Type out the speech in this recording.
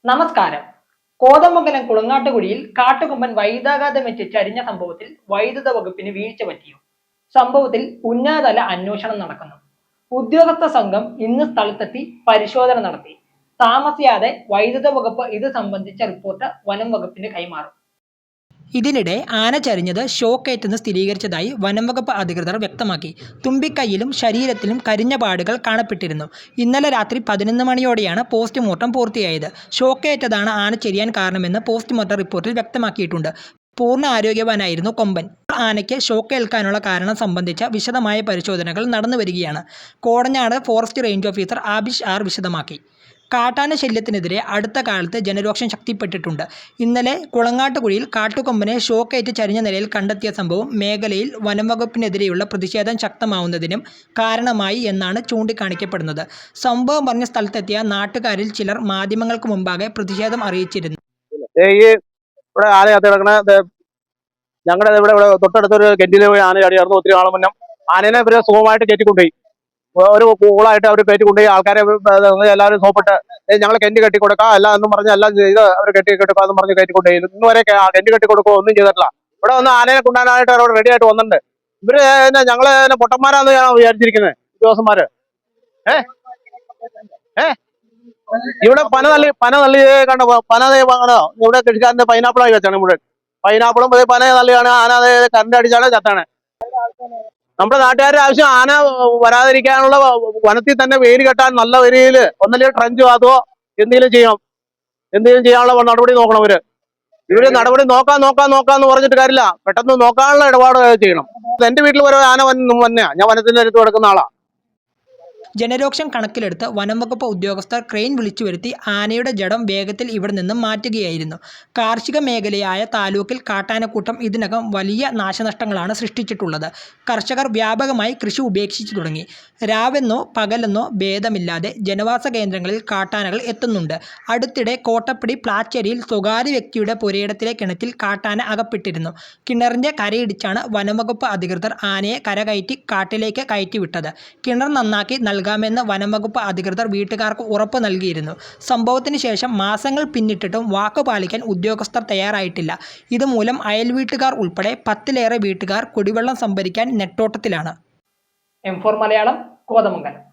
നമസ്കാരം. കോതമംഗലം കുളങ്ങാട്ടുകുഴിയിൽ കാട്ടുകൊമ്പൻ വൈദ്യുതാഘാതമേറ്റ് ചരിഞ്ഞ സംഭവത്തിൽ വൈദ്യുത വകുപ്പിന് വീഴ്ച പറ്റിയോ? സംഭവത്തിൽ ഉന്നതതല അന്വേഷണം നടക്കുന്നു. ഉദ്യോഗസ്ഥ സംഘം ഇന്ന് സ്ഥലത്തെത്തി പരിശോധന നടത്തി. താമസിയാതെ വൈദ്യുത വകുപ്പ് ഇത് സംബന്ധിച്ച റിപ്പോർട്ട് വനം വകുപ്പിന് കൈമാറും. ഇതിനിടെ ആന ചരിഞ്ഞത് ഷോക്കേറ്റെന്ന് സ്ഥിരീകരിച്ചതായി വനംവകുപ്പ് അധികൃതർ വ്യക്തമാക്കി. തുമ്പിക്കൈയിലും ശരീരത്തിലും കരിഞ്ഞ പാടുകൾ കാണപ്പെട്ടിരുന്നു. ഇന്നലെ രാത്രി 11 മണിയോടെയാണ് പോസ്റ്റ്മോർട്ടം പൂർത്തിയായത്. ഷോക്കേറ്റതാണ് ആന ചെരിയാൻ കാരണമെന്ന് പോസ്റ്റ്മോർട്ടം റിപ്പോർട്ടിൽ വ്യക്തമാക്കിയിട്ടുണ്ട്. പൂർണ്ണ ആരോഗ്യവാനായിരുന്നു കൊമ്പൻ. ആനയ്ക്ക് ഷോക്കേൽക്കാനുള്ള കാരണം സംബന്ധിച്ച വിശദമായ പരിശോധനകൾ നടന്നുവരികയാണ്. കോടഞ്ഞാട് ഫോറസ്റ്റ് റേഞ്ച് ഓഫീസർ ആബിഷ് ആർ വിശദമാക്കി. കാട്ടാന ശല്യത്തിനെതിരെ അടുത്ത കാലത്ത് ജനരോക്ഷം ശക്തിപ്പെട്ടിട്ടുണ്ട്. ഇന്നലെ കുളങ്ങാട്ടുകുഴിയിൽ കാട്ടുകൊമ്പനെ ഷോക്കേറ്റ് ചരിഞ്ഞ നിലയിൽ കണ്ടെത്തിയ സംഭവം മേഖലയിൽ വനംവകുപ്പിനെതിരെയുള്ള പ്രതിഷേധം ശക്തമാവുന്നതിനും കാരണമായി എന്നാണ് ചൂണ്ടിക്കാണിക്കപ്പെടുന്നത്. സംഭവം പറഞ്ഞ സ്ഥലത്തെത്തിയ നാട്ടുകാരിൽ ചിലർ മാധ്യമങ്ങൾക്ക് മുമ്പാകെ പ്രതിഷേധം അറിയിച്ചിരുന്നു. ഞങ്ങളുടെ ഇവിടെ തൊട്ടടുത്തൊരു കെന്റിൽ പോയി ആന ചാടിയായിരുന്നു. ഒത്തിരി നാളെ മുന്നേ ആനനെ ഇവര് സുഖമായിട്ട് കയറ്റിക്കൊണ്ടുപോയി. ഒരു കൂളായിട്ട് അവർ കയറ്റിക്കൊണ്ടുപോയി. ആൾക്കാരെ എല്ലാവരും സോപ്പിട്ട് ഞങ്ങൾ കെന്റ് കെട്ടിക്കൊടുക്കാം എല്ലാം എന്നും പറഞ്ഞ് എല്ലാം ചെയ്ത് അവർ കെട്ടിക്കൊടുക്കുക എന്ന് പറഞ്ഞ് കയറ്റിക്കൊണ്ടുപോയി. ഇന്ന് വരെ കെന്റ് കെട്ടിക്കൊടുക്കുക ഒന്നും ചെയ്തിട്ടില്ല. ഇവിടെ വന്ന് ആനയെ കൊണ്ടുവരാനായിട്ട് അവരോട് റെഡി ആയിട്ട് വന്നിട്ടുണ്ട്. ഇവര് ഞങ്ങള് പൊട്ടന്മാരാന്ന് ഞാൻ വിചാരിച്ചിരിക്കുന്നത് ഉദ്യോഗസ്ഥന്മാര്. ഇവിടെ പന തള്ളി കണ്ട പന ഇവിടെ കൃഷിക്കാരന്റെ പൈനാപ്പിളായി വെച്ചാണ് മുഴുവൻ. പൈനാപ്പിളും പന തള്ളിയാണ് ആന കറണ്ട് അടിച്ചാണ് ചത്താണ്. നമ്മുടെ നാട്ടുകാരുടെ ആവശ്യം ആന വരാതിരിക്കാനുള്ള വനത്തിൽ തന്നെ വേര് കെട്ടാൻ നല്ല വരിയില് ഒന്നല്ലെങ്കിൽ ട്രഞ്ച് അതോ എന്തെങ്കിലും ചെയ്യാനുള്ള നടപടി നോക്കണം. ഇവര് നടപടി നോക്കാന്ന് പറഞ്ഞിട്ട് കാര്യമില്ല. പെട്ടെന്ന് നോക്കാനുള്ള ഇടപാട് ചെയ്യണം. എന്റെ വീട്ടിൽ ഓരോ ആന വന്നെയാ. ഞാൻ വനത്തിന്റെ അടുത്ത് കിടക്കുന്ന ആളാ. ജനരോക്ഷം കണക്കിലെടുത്ത് വനംവകുപ്പ് ഉദ്യോഗസ്ഥർ ക്രെയിൻ വിളിച്ചു വരുത്തി ആനയുടെ ജഡം വേഗത്തിൽ ഇവിടെ നിന്നും മാറ്റുകയായിരുന്നു. കാർഷിക മേഖലയായ താലൂക്കിൽ കാട്ടാനക്കൂട്ടം ഇതിനകം വലിയ നാശനഷ്ടങ്ങളാണ് സൃഷ്ടിച്ചിട്ടുള്ളത്. കർഷകർ വ്യാപകമായി കൃഷി ഉപേക്ഷിച്ചു തുടങ്ങി. രാവെന്നോ പകലെന്നോ ഭേദമില്ലാതെ ജനവാസ കേന്ദ്രങ്ങളിൽ കാട്ടാനകൾ എത്തുന്നുണ്ട്. അടുത്തിടെ കോട്ടപ്പടി പ്ലാച്ചേരിയിൽ സ്വകാര്യ വ്യക്തിയുടെ പുരയിടത്തിലെ കിണറ്റിൽ കാട്ടാന അകപ്പെട്ടിരുന്നു. കിണറിന്റെ കരയിടിച്ചാണ് വനംവകുപ്പ് അധികൃതർ ആനയെ കരകയറ്റി കാട്ടിലേക്ക് കയറ്റിവിട്ടത്. കിണർ നന്നാക്കി നൽകാമെന്ന് വനംവകുപ്പ് അധികൃതർ വീട്ടുകാർക്ക് ഉറപ്പ് നൽകിയിരുന്നു. സംഭവത്തിന് ശേഷം മാസങ്ങൾ പിന്നിട്ടിട്ടും വാക്ക് പാലിക്കാൻ ഉദ്യോഗസ്ഥർ തയ്യാറായിട്ടില്ല. ഇതുമൂലം അയൽവീട്ടുകാർ ഉൾപ്പെടെ 10-ലേറെ വീട്ടുകാർ കുടിവെള്ളം സംഭരിക്കാൻ നെട്ടോട്ടത്തിലാണ്. M4 മലയാളം, കോതമംഗലം.